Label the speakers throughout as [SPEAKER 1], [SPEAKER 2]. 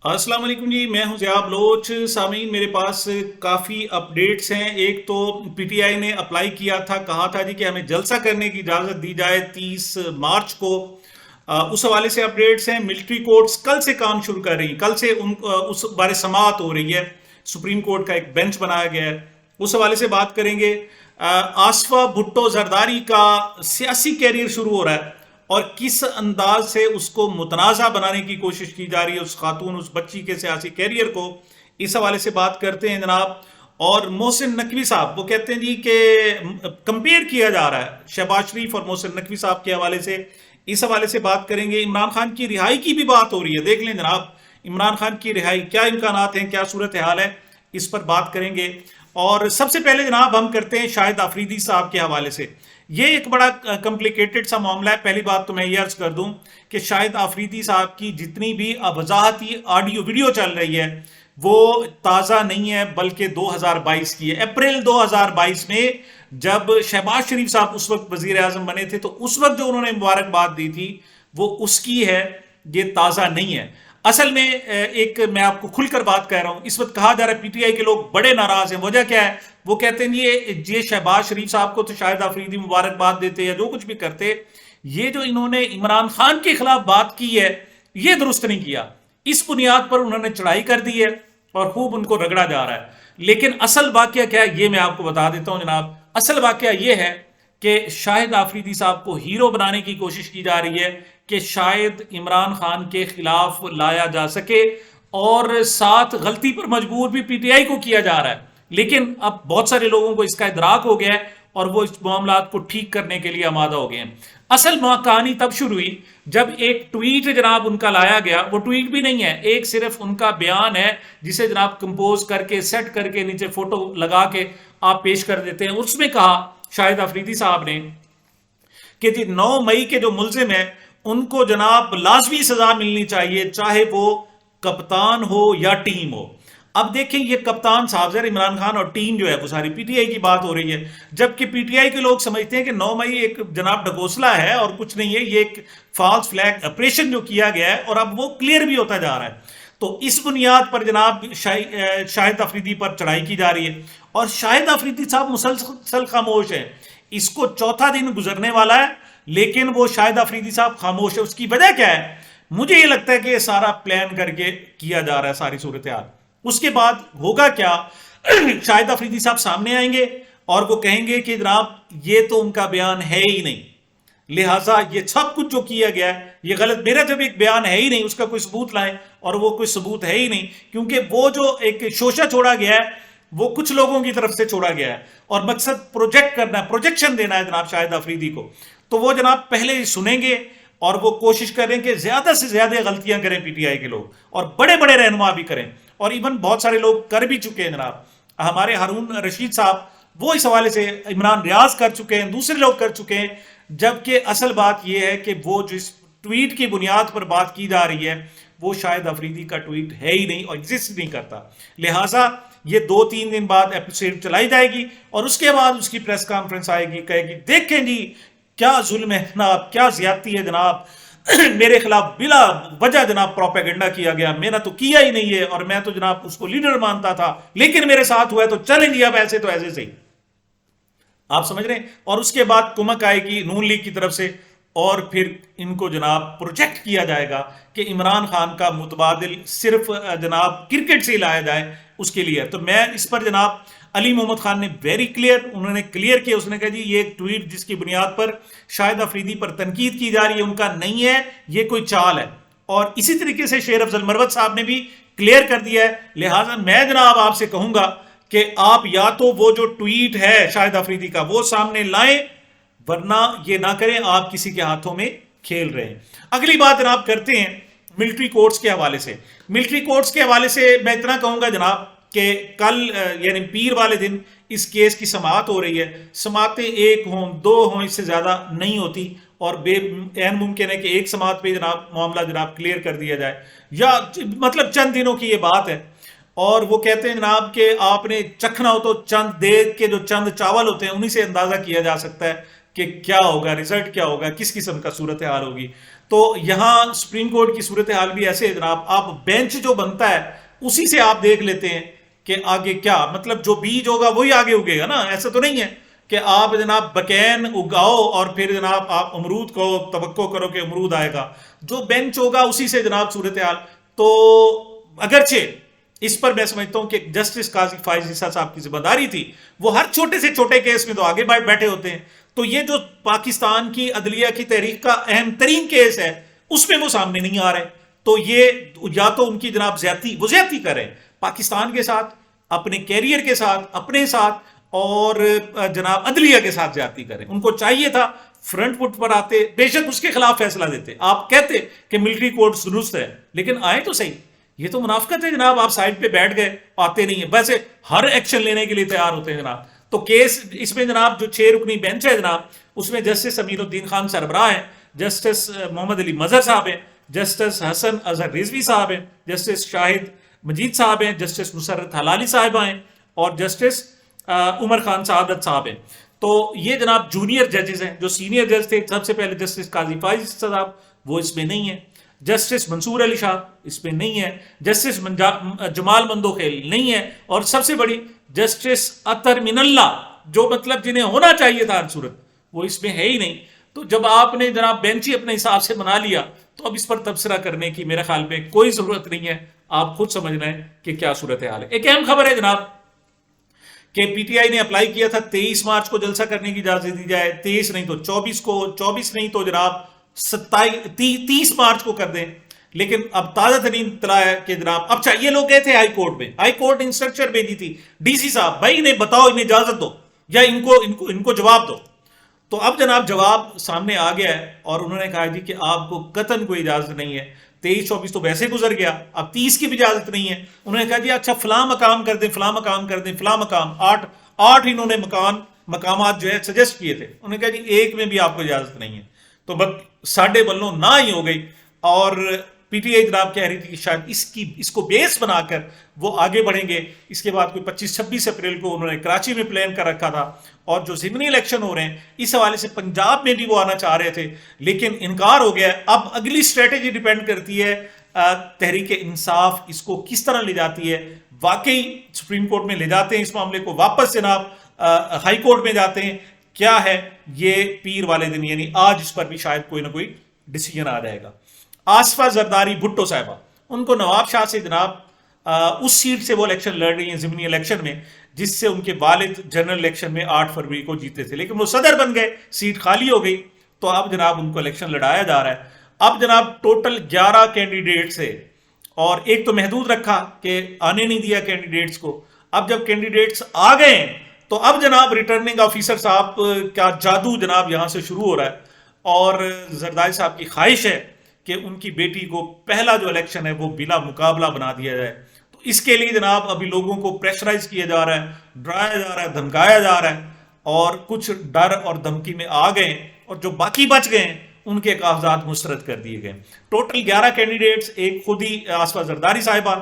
[SPEAKER 1] السلام علیکم جی، میں ہوں ضیاء بلوچ۔ سامعین، میرے پاس کافی اپڈیٹس ہیں۔ ایک تو پی ٹی آئی نے اپلائی کیا تھا، کہا تھا جی کہ ہمیں جلسہ کرنے کی اجازت دی جائے 30 مارچ کو۔ اس حوالے سے اپڈیٹس ہیں۔ ملٹری کورٹس کل سے کام شروع کر رہی ہیں، کل سے اس بارے سماعت ہو رہی ہے۔ سپریم کورٹ کا ایک بینچ بنایا گیا ہے، اس حوالے سے بات کریں گے۔ آصفہ بھٹو زرداری کا سیاسی کیریئر شروع ہو رہا ہے، اور کس انداز سے اس کو متنازع بنانے کی کوشش کی جا رہی ہے، اس خاتون، اس بچی کے سیاسی کیریئر کو، اس حوالے سے بات کرتے ہیں جناب۔ اور محسن نقوی صاحب، وہ کہتے ہیں جی کہ کمپیئر کیا جا رہا ہے شہباز شریف اور محسن نقوی صاحب کے حوالے سے، اس حوالے سے بات کریں گے۔ عمران خان کی رہائی کی بھی بات ہو رہی ہے، دیکھ لیں جناب، عمران خان کی رہائی کیا امکانات ہیں، کیا صورتحال ہے، اس پر بات کریں گے۔ اور سب سے پہلے جناب ہم کرتے ہیں شاہد آفریدی صاحب کے حوالے سے۔ یہ ایک بڑا کمپلیکیٹڈ سا معاملہ ہے۔ پہلی بات تو میں یہ عرض کر دوں کہ شاہد آفریدی صاحب کی جتنی بھی وضاحتی آڈیو ویڈیو چل رہی ہے وہ تازہ نہیں ہے، بلکہ 2022 کی ہے۔ اپریل 2022 میں جب شہباز شریف صاحب اس وقت وزیر اعظم بنے تھے، تو اس وقت جو انہوں نے مبارکباد دی تھی وہ اس کی ہے، یہ تازہ نہیں ہے۔ اصل میں ایک میں آپ کو کھل کر بات کہہ رہا ہوں، اس وقت کہا جا رہا ہے پی ٹی آئی کے لوگ بڑے ناراض ہیں۔ وجہ کیا ہے؟ وہ کہتے ہیں یہ شہباز شریف صاحب کو تو شاہد آفریدی مبارکباد دیتے یا جو کچھ بھی کرتے، یہ جو انہوں نے عمران خان کے خلاف بات کی ہے یہ درست نہیں کیا۔ اس بنیاد پر انہوں نے چڑھائی کر دی ہے اور خوب ان کو رگڑا جا رہا ہے۔ لیکن اصل واقعہ کیا ہے یہ میں آپ کو بتا دیتا ہوں جناب۔ اصل واقعہ یہ ہے کہ شاہد آفریدی صاحب کو ہیرو بنانے کی کوشش کی جا رہی ہے کہ شاید عمران خان کے خلاف لایا جا سکے، اور ساتھ غلطی پر مجبور بھی پی ٹی آئی کو کیا جا رہا ہے۔ لیکن اب بہت سارے لوگوں کو اس کا ادراک ہو گیا ہے اور وہ اس معاملات کو ٹھیک کرنے کے لیے آمادہ ہو گئے ہیں۔ اصل کہانی تب شروع ہوئی جب ایک ٹویٹ جناب ان کا لایا گیا۔ وہ ٹویٹ بھی نہیں ہے، ایک صرف ان کا بیان ہے جسے جناب کمپوز کر کے سیٹ کر کے نیچے فوٹو لگا کے آپ پیش کر دیتے ہیں۔ اس میں کہا شاہد آفریدی صاحب نے کہ جی 9 مئی کے جو ملزم ہیں ان کو جناب لازمی سزا ملنی چاہیے، چاہے وہ کپتان ہو یا ٹیم ہو۔ اب دیکھیں یہ کپتان صاحب ذرا عمران خان اور ٹیم جو ہے وہ ساری پی ٹی آئی کی بات ہو رہی ہے، جبکہ پی ٹی آئی کے لوگ سمجھتے ہیں کہ 9 مئی ایک جناب ڈھکوسلا ہے اور کچھ نہیں ہے، یہ ایک فالس فلیگ آپریشن جو کیا گیا ہے، اور اب وہ کلیئر بھی ہوتا جا رہا ہے۔ تو اس بنیاد پر جناب شاہد آفریدی پر چڑھائی کی جا رہی ہے، اور شاہد آفریدی صاحب مسلسل خاموش ہے۔ اس کو چوتھا دن گزرنے والا ہے لیکن وہ شاہد آفریدی صاحب خاموش ہے۔ اس کی وجہ کیا ہے؟ مجھے یہ لگتا ہے کہ یہ سارا پلان کر کے کیا جا رہا ہے ساری صورتحال۔ اس کے بعد ہوگا کیا؟ شاہد آفریدی صاحب سامنے آئیں گے اور وہ کہیں گے کہ جناب یہ تو ان کا بیان ہے ہی نہیں، لہٰذا یہ سب کچھ جو کیا گیا ہے یہ غلط۔ میرا جب ایک بیان ہے ہی نہیں، اس کا کوئی ثبوت لائیں، اور وہ کوئی ثبوت ہے ہی نہیں، کیونکہ وہ جو ایک شوشہ چھوڑا گیا ہے وہ کچھ لوگوں کی طرف سے چھوڑا گیا ہے، اور مقصد پروجیکٹ کرنا ہے، پروجیکشن دینا ہے جناب شاہد آفریدی کو۔ تو وہ جناب پہلے سنیں گے اور وہ کوشش کریں کہ زیادہ سے زیادہ غلطیاں کریں پی ٹی آئی کے لوگ، اور بڑے بڑے رہنما بھی کریں، اور ایون بہت سارے لوگ کر بھی چکے ہیں جناب۔ ہمارے ہارون رشید صاحب وہ اس حوالے سے عمران ریاض کر چکے ہیں، دوسرے لوگ کر چکے ہیں، جبکہ اصل بات یہ ہے کہ وہ جس ٹویٹ کی بنیاد پر بات کی جا رہی ہے وہ شاہد آفریدی کا ٹویٹ ہے ہی نہیں اور ایگزسٹ نہیں کرتا۔ لہٰذا یہ 2-3 دن بعد ایپیسوڈ چلائی جائے گی، اور اس کے بعد اس کی پریس کانفرنس آئے گی، کہے گی دیکھیں جی کیا ظلم ہے جناب، کیا زیادتی ہے جناب، میرے خلاف بلا وجہ جناب پروپیگنڈا کیا گیا، میرا تو کیا ہی نہیں ہے، اور میں تو جناب اس کو لیڈر مانتا تھا، لیکن میرے ساتھ ہوا ہے تو چلیں جی اب ایسے تو ایسے صحیح۔ آپ سمجھ رہے ہیں؟ اور اس کے بعد کمک آئے گی نون لیگ کی طرف سے، اور پھر ان کو جناب پروجیکٹ کیا جائے گا کہ عمران خان کا متبادل صرف جناب کرکٹ سے ہی لایا جائے، اس کے لیے۔ تو میں اس پر جناب علی محمد خان نے ویری کلیئر، انہوں نے کلیئر کیا، اس نے کہا جی یہ ایک ٹویٹ جس کی بنیاد پر شاہد آفریدی پر تنقید کی جا رہی ہے ان کا نہیں ہے، یہ کوئی چال ہے۔ اور اسی طریقے سے شیر افضل مروت صاحب نے بھی کلیئر کر دیا ہے۔ لہٰذا میں جناب آپ سے کہوں گا کہ آپ یا تو وہ جو ٹویٹ ہے شاہد آفریدی کا وہ سامنے لائیں، ورنہ یہ نہ کریں، آپ کسی کے ہاتھوں میں کھیل رہے ہیں۔ اگلی بات جناب کرتے ہیں ملٹری کورٹس کے حوالے سے۔ ملٹری کورٹس کے حوالے سے میں اتنا کہوں گا جناب کہ کل یعنی پیر والے دن اس کیس کی سماعت ہو رہی ہے۔ سماعتیں 1 ہوں 2 ہوں، اس سے زیادہ نہیں ہوتی، اور عین ممکن ہے کہ ایک سماعت پہ جناب معاملہ جناب کلیئر کر دیا جائے، یا مطلب چند دنوں کی یہ بات ہے۔ اور وہ کہتے ہیں جناب کہ آپ نے چکھنا ہو تو چند دیگ کے جو چند چاول ہوتے ہیں انہی سے اندازہ کیا جا سکتا ہے کہ کیا ہوگا، رزلٹ کیا ہوگا، کس قسم کا صورتحال ہوگی۔ تو یہاں سپریم کورٹ کی صورتحال بھی ایسے ہے جناب، آپ بینچ جو بنتا ہے اسی سے آپ دیکھ لیتے ہیں کہ آگے کیا، مطلب جو بیج ہوگا وہی آگے اگے گا نا، ایسا تو نہیں ہے کہ آپ جناب بکین اگاؤ اور پھر جناب آپ امرود کو توقع کرو کہ امرود آئے گا، جو بینچ ہوگا اسی سے جناب صورتحال۔ تو اگرچہ اس پر میں سمجھتا ہوں کہ جسٹس قاضی فائز عیسیٰ صاحب کی ذمہ داری تھی، وہ ہر چھوٹے سے چھوٹے کیس میں تو آگے بیٹھے ہوتے ہیں، تو یہ جو پاکستان کی عدلیہ کی تحریک کا اہم ترین کیس ہے اس میں وہ سامنے نہیں آ رہے، تو یہ یا تو ان کی جناب وہ زیادتی کریں پاکستان کے ساتھ، اپنے کیریئر کے ساتھ، اپنے ساتھ، اور جناب عدلیہ کے ساتھ زیادتی کریں۔ ان کو چاہیے تھا فرنٹ فٹ پر آتے، بے شک اس کے خلاف فیصلہ دیتے، آپ کہتے کہ ملٹری کورٹ درست ہے، لیکن آئے تو صحیح۔ یہ تو منافقت ہے جناب، آپ سائڈ پہ بیٹھ گئے، آتے نہیں ہیں، ویسے ہر ایکشن لینے کے لیے تیار ہوتے ہیں جناب۔ تو کیس اس میں جناب جو 6 رکنی بینچ ہے جناب، اس میں جسٹس امیر الدین خان سربراہ ہیں، جسٹس محمد علی مظہر صاحب ہیں، جسٹس حسن اظہر رضوی صاحب ہیں، جسٹس شاہد مجید صاحب ہیں، جسٹس مسرت حلالی صاحبہ ہیں، اور جسٹس عمر خان سعادت صاحب ہیں۔ تو یہ جناب جونیئر ججز ہیں، جو سینئر جج تھے سب سے پہلے جسٹس قاضی فائز صاحب، وہ اس میں نہیں ہیں، جسٹس منصور علی شاہ اس میں نہیں ہے، جسٹس جمال مندوخیل نہیں ہے، اور سب سے بڑی جسٹس اطہر من اللہ، جو مطلب جنہیں ہونا چاہیے تھا ہر صورت، وہ اس میں ہے ہی نہیں۔ تو جب آپ نے جناب بینچ ہی اپنے حساب سے بنا لیا تو اب اس پر تبصرہ کرنے کی میرے خیال میں کوئی ضرورت نہیں ہے، آپ خود سمجھ رہے ہیں کہ کیا صورتحال ہے۔ ایک اہم خبر ہے جناب کہ پی ٹی آئی نے اپلائی کیا تھا 23 مارچ کو جلسہ کرنے کی اجازت دی جائے، 23 نہیں تو 24 کو، 24 نہیں تو جناب 30 مارچ کو کر دیں، لیکن اب تازہ ترین اطلاع ہے کہ جناب اب یہ لوگ گئے تھے ہائی کورٹ میں، ہائی کورٹ نے انسٹرکشن بھیجی تھی ڈی سی صاحب بھائی انہیں بتاؤ، انہیں اجازت دو یا ان کو جواب دو۔ تو اب جناب جواب سامنے آ گیا ہے، اور انہوں نے کہا جی کہ آپ کو قطعاً کوئی اجازت نہیں ہے، 23-24 تو ویسے گزر گیا، اب 30 کی بھی اجازت نہیں ہے۔ انہوں نے کہا جی اچھا فلاں مقام کر دیں، فلاں مقام کر دیں، فلاں مقام، 8 انہوں نے مقامات جو ہے سجیسٹ کیے تھے، انہوں نے کہا جی ایک میں بھی آپ کو اجازت نہیں ہے، تو بس ساڈے بلوں نہ ہی ہو گئی۔ اور پی ٹی آئی جناب کہہ رہی تھی کہ شاید اس کو بیس بنا کر وہ آگے بڑھیں گے۔ اس کے بعد کوئی 25-26 اپریل کو انہوں نے کراچی میں پلان کر رکھا تھا، اور جو ضمنی الیکشن ہو رہے ہیں اس حوالے سے پنجاب میں بھی وہ آنا چاہ رہے تھے، لیکن انکار ہو گیا۔ اب اگلی اسٹریٹجی ڈیپینڈ کرتی ہے تحریک انصاف اس کو کس طرح لے جاتی ہے، واقعی سپریم کورٹ میں لے جاتے ہیں اس معاملے کو، واپس جناب ہائی کورٹ میں جاتے ہیں، کیا ہے یہ پیر والے دن، یعنی آج اس پر بھی شاید کوئی نہ کوئی ڈیسیجن آ جائے گا۔ آصفہ زرداری بھٹو صاحبہ، ان کو نواب شاہ سے جناب اس سیٹ سے وہ الیکشن لڑ رہی ہیں ضمنی الیکشن میں، جس سے ان کے والد جنرل الیکشن میں 8 فروری کو جیتے تھے، لیکن وہ صدر بن گئے، سیٹ خالی ہو گئی، تو اب جناب ان کو الیکشن لڑایا جا رہا ہے۔ اب جناب ٹوٹل 11 کینڈیڈیٹ سے، اور ایک تو محدود رکھا کہ آنے نہیں دیا کینڈیڈیٹس کو، اب جب کینڈیڈیٹس آ گئے ہیں تو اب جناب ریٹرننگ آفیسر صاحب کا جادو جناب یہاں سے شروع ہو رہا ہے، اور زرداری صاحب کی خواہش ہے کہ ان کی بیٹی کو پہلا جو الیکشن ہے وہ بلا مقابلہ بنا دیا جائے۔ تو اس کے لیے جناب ابھی لوگوں کو پریشرائز کیا جا رہا ہے، ڈرایا جا رہا ہے، دھمکایا جا رہا ہے، اور کچھ ڈر اور دھمکی میں آ گئے ہیں، اور جو باقی بچ گئے ہیں ان کے کاغذات مسترد کر دیے گئے۔ ٹوٹل 11 کینڈیڈیٹس، ایک خود ہی آصفہ زرداری صاحبہ،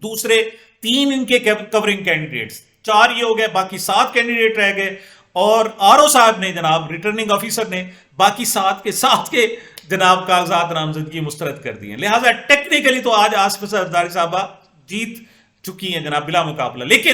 [SPEAKER 1] دوسرے 3 ان کے کورنگ کینڈیڈیٹس، 4 یہ ہو گئے، باقی 7 کینڈیڈیٹ رہ گئے، اور آر او صاحب نے جناب ریٹرننگ آفیسر نے باقی 7 کے جناب کاغذات نامزدگی مسترد کر دیے، لہٰذا ٹیکنیکلی تو آج آصفہ زرداری صاحبہ جیت چکی ہیں جناب بلا مقابلہ، لیکن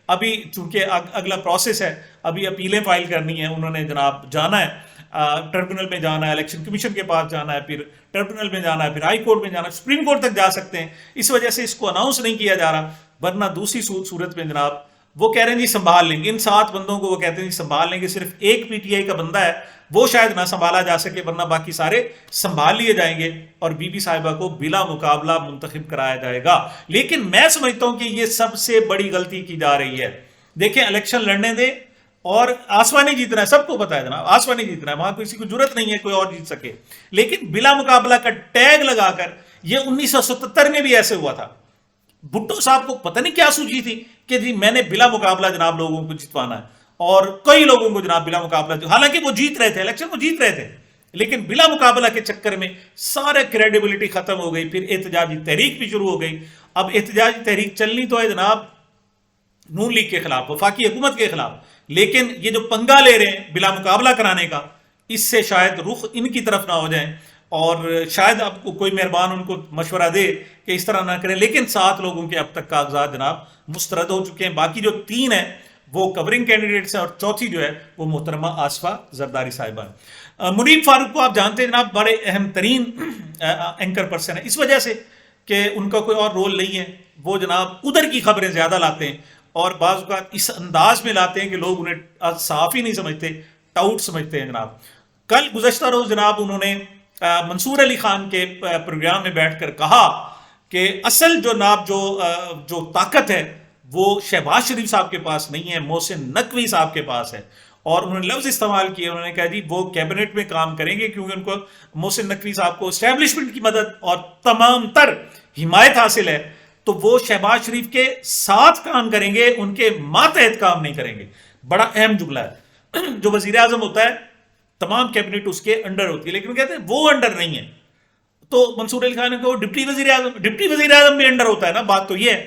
[SPEAKER 1] ابھی چونکہ اگلا پروسیس ہے، ابھی اپیلیں فائل کرنی ہیں، انہوں نے جناب جانا ہے ٹربیونل میں، جانا ہے الیکشن کمیشن کے پاس جانا ہے، پھر ٹربیونل میں جانا ہے، پھر ہائی کورٹ میں جانا ہے، سپریم کورٹ تک جا سکتے ہیں، اس وجہ سے اس کو اناؤنس نہیں کیا جا رہا، ورنہ دوسری صورت میں جناب وہ کہہ رہے ہیں جی سنبھال لیں گے، ان 7 بندوں کو وہ کہتے ہیں جی سنبھال لیں گے، صرف ایک پی ٹی آئی کا بندہ ہے وہ شاید نہ سنبھالا جا سکے، ورنہ باقی سارے سنبھال لیے جائیں گے، اور بی بی صاحبہ کو بلا مقابلہ منتخب کرایا جائے گا۔ لیکن میں سمجھتا ہوں کہ یہ سب سے بڑی غلطی کی جا رہی ہے۔ دیکھیں الیکشن لڑنے دیں، اور آصفہ نہیں جیتنا ہے، سب کو پتا ہے جناب آصفہ نہیں جیتنا ہے، وہاں کسی کو ضرورت نہیں ہے کوئی اور جیت سکے، لیکن بلا مقابلہ کا ٹیگ لگا کر، یہ 1977 میں بھی ایسے ہوا تھا، بھٹو صاحب کو پتہ نہیں کیا سوچی تھی کہ جی میں نے بلا مقابلہ جناب لوگوں کو جتوانا ہے، اور کئی لوگوں کو جناب بلا مقابلہ، حالانکہ وہ جیت رہے تھے الیکشن، وہ جیت رہے تھے، لیکن بلا مقابلہ کے چکر میں سارے کریڈیبلٹی ختم ہو گئی، پھر احتجاجی تحریک بھی شروع ہو گئی۔ اب احتجاجی تحریک چلنی تو ہے جناب نون لیگ کے خلاف، وفاقی حکومت کے خلاف، لیکن یہ جو پنگا لے رہے ہیں بلا مقابلہ کرانے کا، اس سے شاید رخ ان کی طرف نہ ہو جائیں، اور شاید اب کوئی مہربان ان کو مشورہ دے کہ اس طرح نہ کریں، لیکن 7 لوگوں کے اب تک کاغذات جناب مسترد ہو چکے ہیں. باقی جو 3 ہیں وہ کورنگ کینڈیڈیٹس ہیں، اور چوتھی جو ہے وہ محترمہ آصفہ زرداری صاحبہ ہیں. منیب فاروق کو آپ جانتے ہیں جناب، بڑے اہم ترین اینکر پرسن ہیں، اس وجہ سے کہ ان کا کوئی اور رول نہیں ہے. وہ جناب ادھر کی خبریں زیادہ لاتے ہیں، اور بعض اوقات اس انداز میں لاتے ہیں کہ لوگ انہیں صاف ہی نہیں سمجھتے، ٹاؤٹ سمجھتے ہیں جناب. کل گزشتہ روز جناب انہوں نے منصور علی خان کے پروگرام میں بیٹھ کر کہا کہ اصل جو جناب جو طاقت ہے وہ شہباز شریف صاحب کے پاس نہیں ہے، محسن نقوی صاحب کے پاس ہے. اور انہوں نے لفظ استعمال کیے، انہوں نے کہا جی وہ کیبنٹ میں کام کریں گے کیونکہ ان کو محسن نقوی صاحب کو اسٹیبلشمنٹ کی مدد اور تمام تر حمایت حاصل ہے، تو وہ شہباز شریف کے ساتھ کام کریں گے، ان کے ماتحت کام نہیں کریں گے. بڑا اہم جملہ ہے. جو وزیر اعظم ہوتا ہے تمام کیبنٹ اس کے انڈر ہوتی ہے، لیکن کہتے ہیں وہ انڈر نہیں ہے. تو منصور علی خان نے کہا ڈپٹی وزیر اعظم بھی انڈر ہوتا ہے نا، بات تو یہ ہے.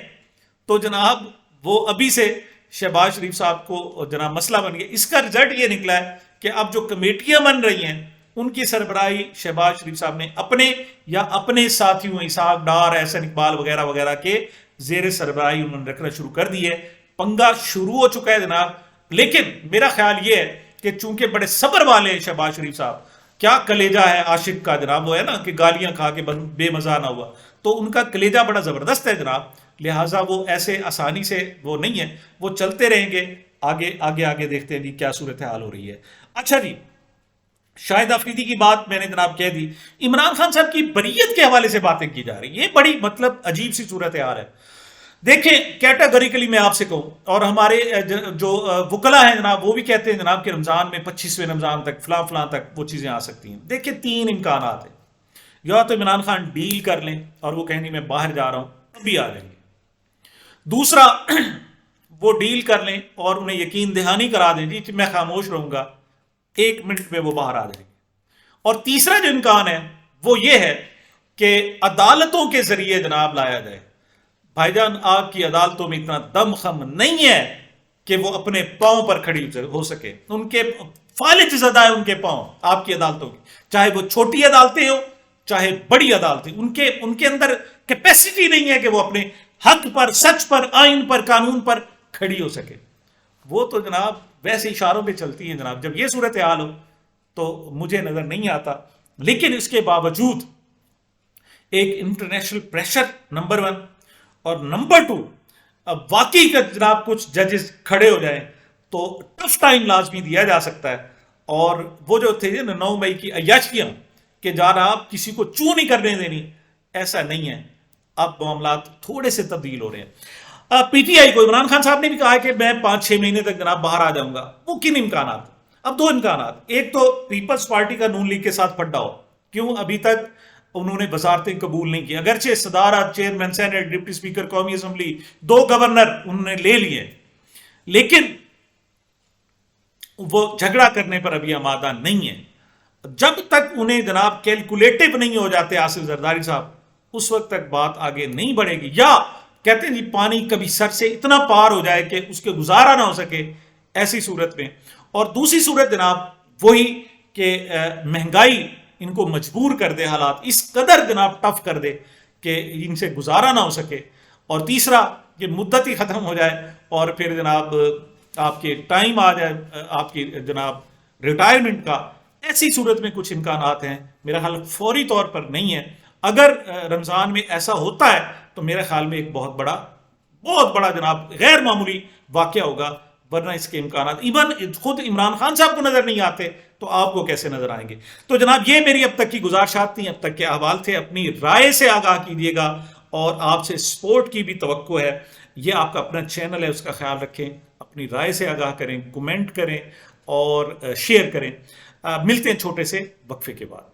[SPEAKER 1] تو جناب وہ ابھی سے شہباز شریف صاحب کو جناب مسئلہ بن گیا. اس کا رزلٹ یہ نکلا ہے کہ اب جو کمیٹیاں بن رہی ہیں ان کی سربراہی شہباز شریف صاحب نے اپنے یا اپنے ساتھیوں اسحاق ڈار، احسن اقبال وغیرہ وغیرہ کے زیر سربراہی انہوں نے رکھنا شروع کر دی ہے. پنگا شروع ہو چکا ہے جناب. لیکن میرا خیال یہ ہے کہ چونکہ بڑے صبر والے ہیں شہباز شریف صاحب، کیا کلیجہ ہے عاشق کا جناب، وہ ہے نا کہ گالیاں کھا کے بے مزہ نہ ہوا، تو ان کا کلیجہ بڑا زبردست ہے جناب. لہٰذا وہ ایسے آسانی سے وہ نہیں ہے، وہ چلتے رہیں گے. آگے آگے آگے دیکھتے ہیں جی کیا صورتحال ہو رہی ہے. اچھا جی، شاہد آفریدی کی بات میں نے جناب کہہ دی. عمران خان صاحب کی بریت کے حوالے سے باتیں کی جا رہی ہیں، یہ بڑی مطلب عجیب سی صورتحال ہے. دیکھیں کیٹاگوریکلی میں آپ سے کہوں، اور ہمارے جو وکلا ہیں جناب وہ بھی کہتے ہیں جناب کہ رمضان میں 25ویں رمضان تک فلاں فلاں تک وہ چیزیں آ سکتی ہیں. دیکھیں 3 امکانات ہیں. یا تو عمران خان ڈیل کر لیں اور وہ کہیں گے میں باہر جا رہا ہوں، ابھی آ جائیں گے. دوسرا وہ ڈیل کر لیں اور انہیں یقین دہانی کرا دیں جی میں خاموش رہوں گا، 1 منٹ میں وہ باہر آ جائیں گے. اور تیسرا جو امکان ہے وہ یہ ہے کہ عدالتوں کے ذریعے جناب لایا جائے. بھائی جان آپ کی عدالتوں میں اتنا دم خم نہیں ہے کہ وہ اپنے پاؤں پر کھڑی ہو سکے. ان کے فالج زدہ ہے ان کے پاؤں آپ کی عدالتوں کی، چاہے وہ چھوٹی عدالتیں ہو چاہے بڑی عدالتیں. ان کے اندر کیپیسٹی نہیں ہے کہ وہ اپنے حق پر، سچ پر، آئین پر، قانون پر کھڑی ہو سکے. وہ تو جناب ویسے اشاروں پہ چلتی ہیں جناب. جب یہ صورتحال ہو تو مجھے نظر نہیں آتا. لیکن اس کے باوجود ایک انٹرنیشنل پریشر نمبر 1، اور نمبر 2 اب واقعی کا جناب کچھ ججز کھڑے ہو جائیں تو ٹف ٹائم لازمی دیا جا سکتا ہے. اور وہ جو تھے 9 مئی کی عیاشیاں کہ جناب کسی کو چوں نہیں کرنے دینی، ایسا نہیں ہے. اب معاملات تھوڑے سے تبدیل ہو رہے ہیں. پی ٹی آئی کو عمران خان صاحب نے بھی کہا کہ میں 5-6 مہینے تک جناب باہر آ جاؤں گا. وہ کن امکانات؟ اب 2 امکانات. ایک تو پیپلز پارٹی کا نون لیگ کے ساتھ پھڈا ہو. کیوں؟ ابھی تک انہوں نے وزارتیں قبول نہیں کی، اگرچہ صدارت، چیئرمین سینٹ، ڈپٹی اسپیکر قومی اسمبلی، 2 گورنر انہوں نے لے لیے، لیکن وہ جھگڑا کرنے پر ابھی آمادہ نہیں ہے. جب تک انہیں جناب کیلکولیٹو نہیں ہو جاتے آصف زرداری صاحب، اس وقت تک بات آگے نہیں بڑھے گی. یا کہتے ہیں جی پانی کبھی سر سے اتنا پار ہو جائے کہ اس کے گزارا نہ ہو سکے، ایسی صورت میں. اور دوسری صورت جناب وہی کہ مہنگائی ان کو مجبور کر دے، حالات اس قدر جناب ٹف کر دے کہ ان سے گزارا نہ ہو سکے. اور تیسرا کہ مدت ہی ختم ہو جائے اور پھر جناب آپ کے ٹائم آ جائے آپ کی جناب ریٹائرمنٹ کا. ایسی صورت میں کچھ امکانات ہیں، میرا خیال فوری طور پر نہیں ہے. اگر رمضان میں ایسا ہوتا ہے تو میرے خیال میں ایک بہت بڑا جناب غیر معمولی واقعہ ہوگا، ورنہ اس کے امکانات ایون خود عمران خان صاحب کو نظر نہیں آتے تو آپ کو کیسے نظر آئیں گے. تو جناب یہ میری اب تک کی گزارشات تھیں، اب تک کے احوال تھے. اپنی رائے سے آگاہ کیجیے گا اور آپ سے سپورٹ کی بھی توقع ہے. یہ آپ کا اپنا چینل ہے، اس کا خیال رکھیں، اپنی رائے سے آگاہ کریں، کمنٹ کریں اور شیئر کریں. ملتے ہیں چھوٹے سے وقفے کے بعد.